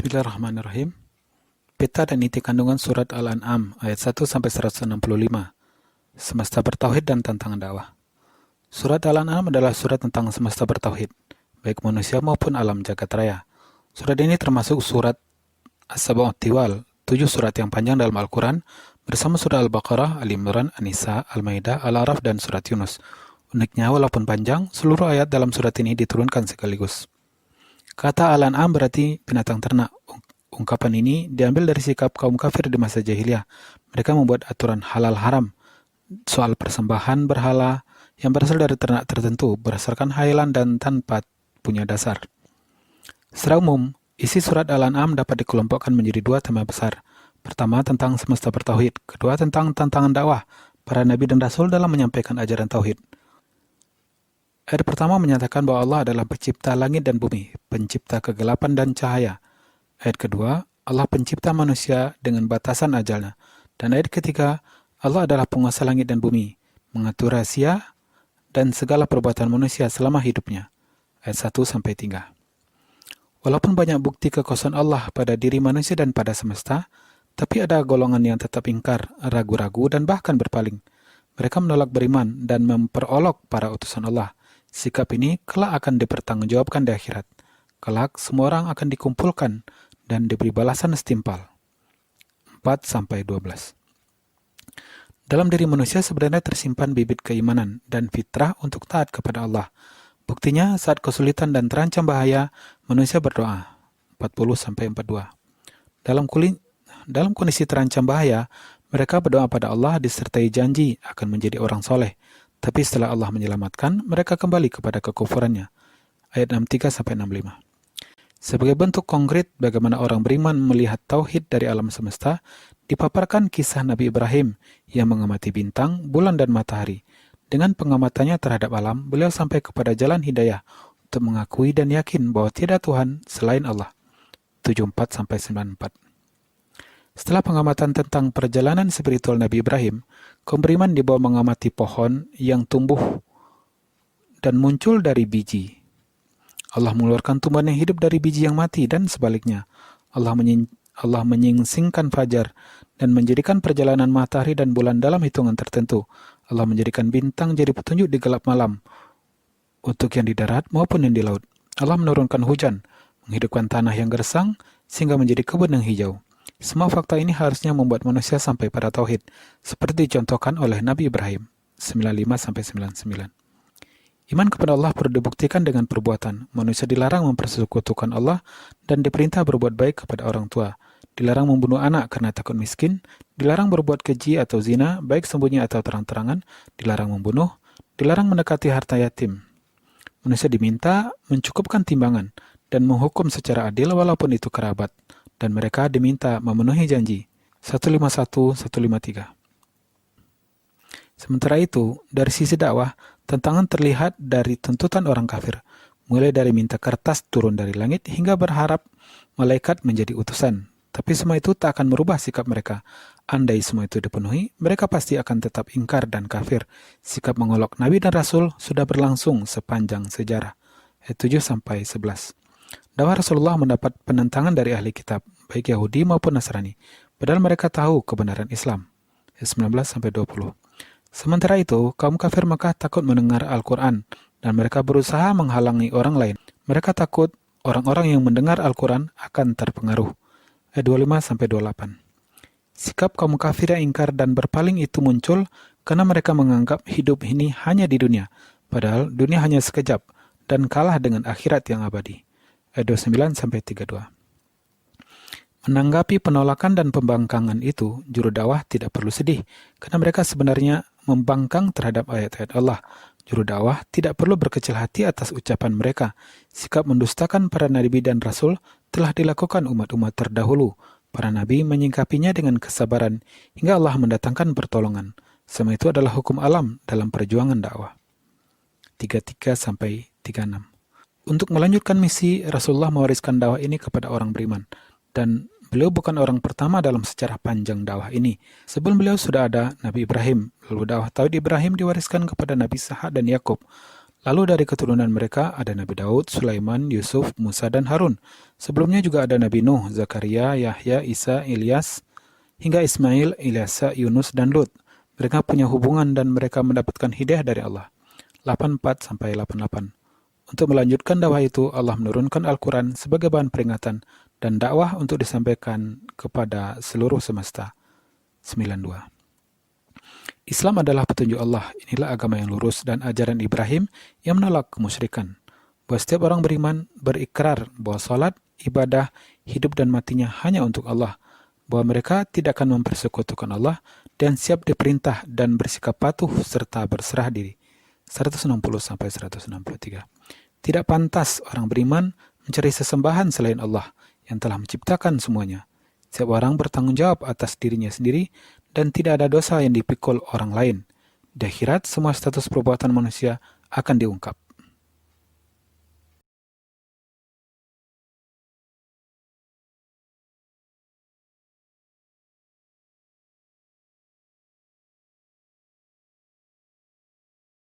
Bismillahirrahmanirrahim. Peta dan inti kandungan surat Al-An'am ayat 1-165. Semesta bertauhid dan tantangan dakwah. Surat Al-An'am adalah surat tentang semesta bertauhid, baik manusia maupun alam jagat raya. Surat ini termasuk surat As-Sab'ut Tiwal, 7 surat yang panjang dalam Al-Quran, bersama surah Al-Baqarah, Al-Imran, An-Nisa, Al-Maidah, Al-A'raf, dan surat Yunus. Uniknya, walaupun panjang, seluruh ayat dalam surat ini diturunkan sekaligus. Kata Al-An'am berarti binatang ternak. Ungkapan ini diambil dari sikap kaum kafir di masa jahiliyah. Mereka membuat aturan halal haram soal persembahan berhala yang berasal dari ternak tertentu berdasarkan hayalan dan tanpa punya dasar. Secara umum, isi surat Al-An'am dapat dikelompokkan menjadi 2 tema besar. Pertama, tentang semesta bertauhid. Kedua, tentang tantangan dakwah para nabi dan rasul dalam menyampaikan ajaran tauhid. Ayat pertama menyatakan bahwa Allah adalah pencipta langit dan bumi, pencipta kegelapan dan cahaya. Ayat kedua, Allah pencipta manusia dengan batasan ajalnya. Dan ayat ketiga, Allah adalah penguasa langit dan bumi, mengatur rahasia dan segala perbuatan manusia selama hidupnya. Ayat 1-3. Walaupun banyak bukti kekuasaan Allah pada diri manusia dan pada semesta, tapi ada golongan yang tetap ingkar, ragu-ragu, dan bahkan berpaling. Mereka menolak beriman dan memperolok para utusan Allah. Sikap ini kelak akan dipertanggungjawabkan di akhirat. Kelak semua orang akan dikumpulkan dan diberi balasan setimpal. 4-12. Dalam diri manusia sebenarnya tersimpan bibit keimanan dan fitrah untuk taat kepada Allah. Buktinya saat kesulitan dan terancam bahaya, manusia berdoa. 40-42. Dalam kondisi terancam bahaya, mereka berdoa pada Allah disertai janji akan menjadi orang soleh. Tapi setelah Allah menyelamatkan, mereka kembali kepada kekufurannya. Ayat 63-65. Sebagai bentuk konkret bagaimana orang beriman melihat tauhid dari alam semesta, dipaparkan kisah Nabi Ibrahim yang mengamati bintang, bulan, dan matahari. Dengan pengamatannya terhadap alam, beliau sampai kepada jalan hidayah untuk mengakui dan yakin bahwa tidak Tuhan selain Allah. 74-94. Setelah pengamatan tentang perjalanan spiritual Nabi Ibrahim, kaum beriman dibawa mengamati pohon yang tumbuh dan muncul dari biji. Allah mengeluarkan tumbuhan yang hidup dari biji yang mati dan sebaliknya. Allah menyingsingkan fajar dan menjadikan perjalanan matahari dan bulan dalam hitungan tertentu. Allah menjadikan bintang jadi petunjuk di gelap malam untuk yang di darat maupun yang di laut. Allah menurunkan hujan, menghidupkan tanah yang gersang sehingga menjadi kebun yang hijau. Semua fakta ini harusnya membuat manusia sampai pada tauhid, seperti dicontohkan oleh Nabi Ibrahim 95-99. Iman kepada Allah perlu dibuktikan dengan perbuatan. Manusia dilarang mempersekutukan Allah dan diperintah berbuat baik kepada orang tua. Dilarang membunuh anak karena takut miskin, dilarang berbuat keji atau zina, baik sembunyi atau terang-terangan, dilarang membunuh, dilarang mendekati harta yatim. Manusia diminta mencukupkan timbangan dan menghukum secara adil walaupun itu kerabat. Dan mereka diminta memenuhi janji. 151-153. Sementara itu, dari sisi dakwah, tantangan terlihat dari tuntutan orang kafir, mulai dari minta kertas turun dari langit hingga berharap malaikat menjadi utusan. Tapi semua itu tak akan merubah sikap mereka. Andai semua itu dipenuhi, mereka pasti akan tetap ingkar dan kafir. Sikap mengolok Nabi dan Rasul sudah berlangsung sepanjang sejarah. Ayat 7-11. Dakwah Rasulullah mendapat penentangan dari ahli kitab, baik Yahudi maupun Nasrani, padahal mereka tahu kebenaran Islam. Ayat 19-20. Sementara itu, kaum kafir Makkah takut mendengar Al-Quran, dan mereka berusaha menghalangi orang lain. Mereka takut orang-orang yang mendengar Al-Quran akan terpengaruh. Ayat 25-28. Sikap kaum kafir yang ingkar dan berpaling itu muncul karena mereka menganggap hidup ini hanya di dunia, padahal dunia hanya sekejap dan kalah dengan akhirat yang abadi. Ayat 29-32. Menanggapi penolakan dan pembangkangan itu, juru dakwah tidak perlu sedih, karena mereka sebenarnya membangkang terhadap ayat-ayat Allah. Juru dakwah tidak perlu berkecil hati atas ucapan mereka. Sikap mendustakan para nabi dan rasul telah dilakukan umat-umat terdahulu. Para nabi menyingkapinya dengan kesabaran, hingga Allah mendatangkan pertolongan. Semua itu adalah hukum alam dalam perjuangan dakwah. 33-36. Untuk melanjutkan misi, Rasulullah mewariskan dakwah ini kepada orang beriman. Dan beliau bukan orang pertama dalam sejarah panjang dakwah ini. Sebelum beliau sudah ada Nabi Ibrahim, lalu dakwah tauhid Ibrahim diwariskan kepada Nabi Ishak dan Yakub. Lalu dari keturunan mereka ada Nabi Daud, Sulaiman, Yusuf, Musa, dan Harun. Sebelumnya juga ada Nabi Nuh, Zakaria, Yahya, Isa, Ilyas, hingga Ismail, Ilyasa, Yunus, dan Lut. Mereka punya hubungan dan mereka mendapatkan hidayah dari Allah. 84-88. Untuk melanjutkan dakwah itu, Allah menurunkan Al-Quran sebagai bahan peringatan dan dakwah untuk disampaikan kepada seluruh semesta. 92. Islam adalah petunjuk Allah. Inilah agama yang lurus dan ajaran Ibrahim yang menolak kemusyrikan. Bahwa setiap orang beriman berikrar bahwa salat, ibadah, hidup dan matinya hanya untuk Allah. Bahwa mereka tidak akan mempersekutukan Allah dan siap diperintah dan bersikap patuh serta berserah diri. 160-163. Tidak pantas orang beriman mencari sesembahan selain Allah yang telah menciptakan semuanya. Setiap orang bertanggung jawab atas dirinya sendiri dan tidak ada dosa yang dipikul orang lain. Di akhirat, semua status perbuatan manusia akan diungkap.